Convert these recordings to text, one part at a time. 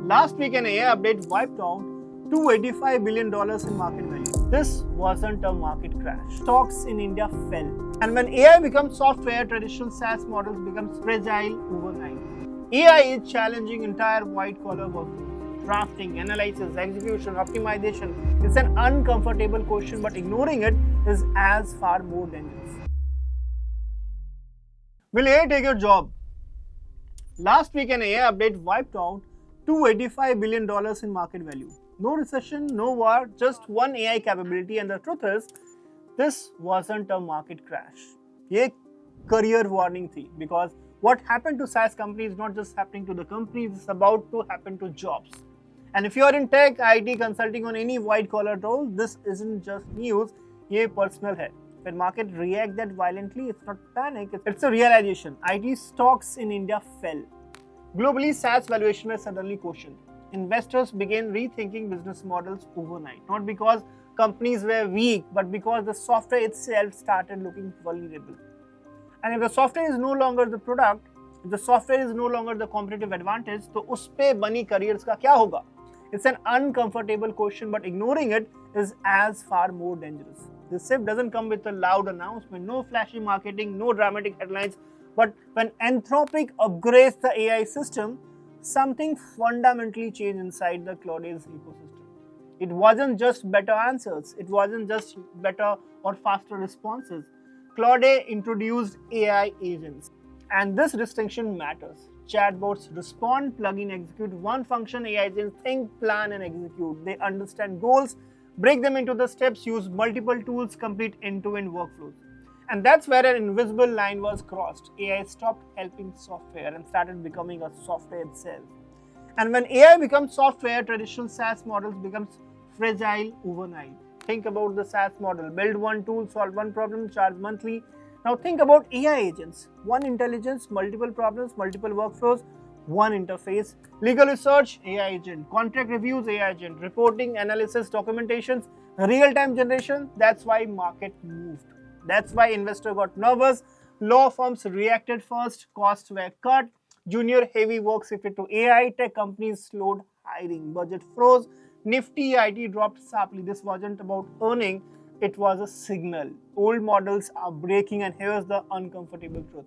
Last week, an AI update wiped out $285 billion in market value. This wasn't a market crash. Stocks in India fell. And when AI becomes software, traditional SaaS models become fragile overnight. AI is challenging entire white-collar workflows. Drafting, analysis, execution, optimization. It's an uncomfortable question, but ignoring it is as far more dangerous. Will AI take your job? Last week, an AI update wiped out $285 billion in market value. No recession, no war, just one AI capability, and the truth is, this wasn't a market crash. ये career warning थी, because what happened to SaaS companies is not just happening to the companies, it's about to happen to jobs. And if you are in tech, IT, consulting on any white collar role, this isn't just news, ये personal है. When market react that violently, it's not panic, it's a realization. IT stocks in India fell. Globally, SaaS valuation was suddenly questioned. Investors began rethinking business models overnight, not because companies were weak, but because the software itself started looking vulnerable. And if the software is no longer the product, if the software is no longer the competitive advantage, तो उस पे बनी careers का क्या होगा? It's an uncomfortable question, but ignoring it is as far more dangerous. This shift doesn't come with a loud announcement, no flashy marketing, no dramatic headlines. But when Anthropic upgrades the AI system, something fundamentally changed inside the Claude's ecosystem. It wasn't just better answers, it wasn't just better or faster responses. Claude introduced AI agents. And this distinction matters. Chatbots respond, plug in, execute one function. AI agents think, plan, and execute. They understand goals, break them into the steps, use multiple tools, complete end-to-end workflows. And that's where an invisible line was crossed. AI stopped helping software and started becoming a software itself. And when AI becomes software, traditional SaaS models becomes fragile overnight. Think about the SaaS model. Build one tool, solve one problem, charge monthly. Now think about AI agents. One intelligence, multiple problems, multiple workflows, one interface. Legal research, AI agent. Contract reviews, AI agent. Reporting, analysis, documentations, real-time generation. That's why market moved. That's why investors got nervous. Law firms reacted first. Costs were cut. Junior heavy work shifted to AI. Tech companies slowed hiring. Budget froze. Nifty IT dropped sharply. This wasn't about earning. It was a signal. Old models are breaking, and here's the uncomfortable truth.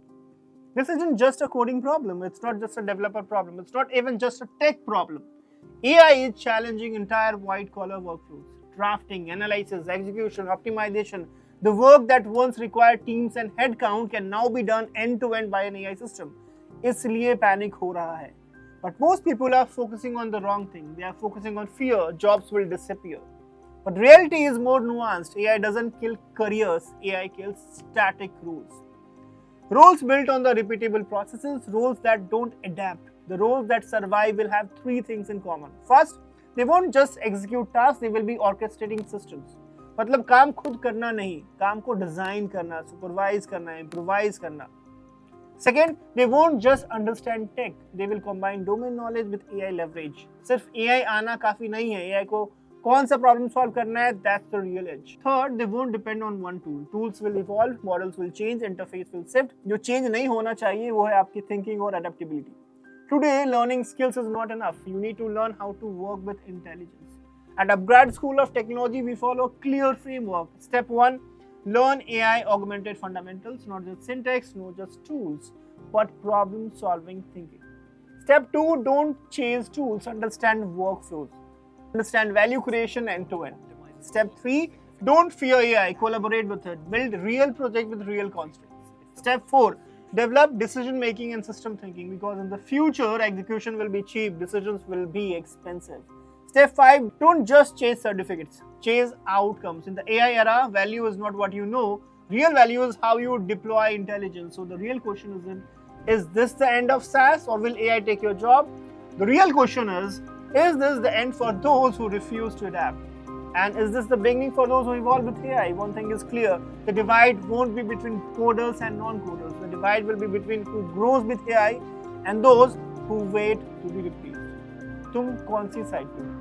This isn't just a coding problem. It's not just a developer problem. It's not even just a tech problem. AI is challenging entire white-collar workflows. Drafting, analysis, execution, optimization. The work that once required teams and headcount can now be done end-to-end by an AI system. इसलिए panic हो रहा है. But most people are focusing on the wrong thing. They are focusing on fear. Jobs will disappear. But reality is more nuanced. AI doesn't kill careers. AI kills static roles. Roles built on the repeatable processes, roles that don't adapt. The roles that survive will have three things in common. First, they won't just execute tasks, they will be orchestrating systems. मतलब काम खुद करना नहीं, काम को design करना, supervise करना, improvise करना. Second, they won't just understand tech, they will combine domain knowledge with AI leverage. सिर्फ AI आना काफी नहीं है, AI को कौन सा problem solve करना है, that's the real edge. Third, they won't depend on one tool. Tools will evolve, models will change, interface will shift. जो change नहीं होना चाहिए वो है आपकी thinking और adaptability. Today, learning skills is not enough. You need to learn how to work with intelligence. At upGrad School of Technology, we follow a clear framework. Step 1, learn AI augmented fundamentals, not just syntax, not just tools, but problem-solving thinking. Step 2, don't chase tools, understand workflows. Understand value creation end-to-end. Step 3, don't fear AI, collaborate with it. Build real project with real constraints. Step 4, develop decision-making and system thinking, because in the future, execution will be cheap, decisions will be expensive. Step 5, don't just chase certificates, chase outcomes. In the AI era, value is not what you know, real value is how you deploy intelligence. So the real question is this the end of SaaS or will AI take your job? The real question is this the end for those who refuse to adapt? And is this the beginning for those who evolve with AI? One thing is clear, the divide won't be between coders and non-coders. The divide will be between who grows with AI and those who wait to be replaced. तुम कौन सी side पे हो?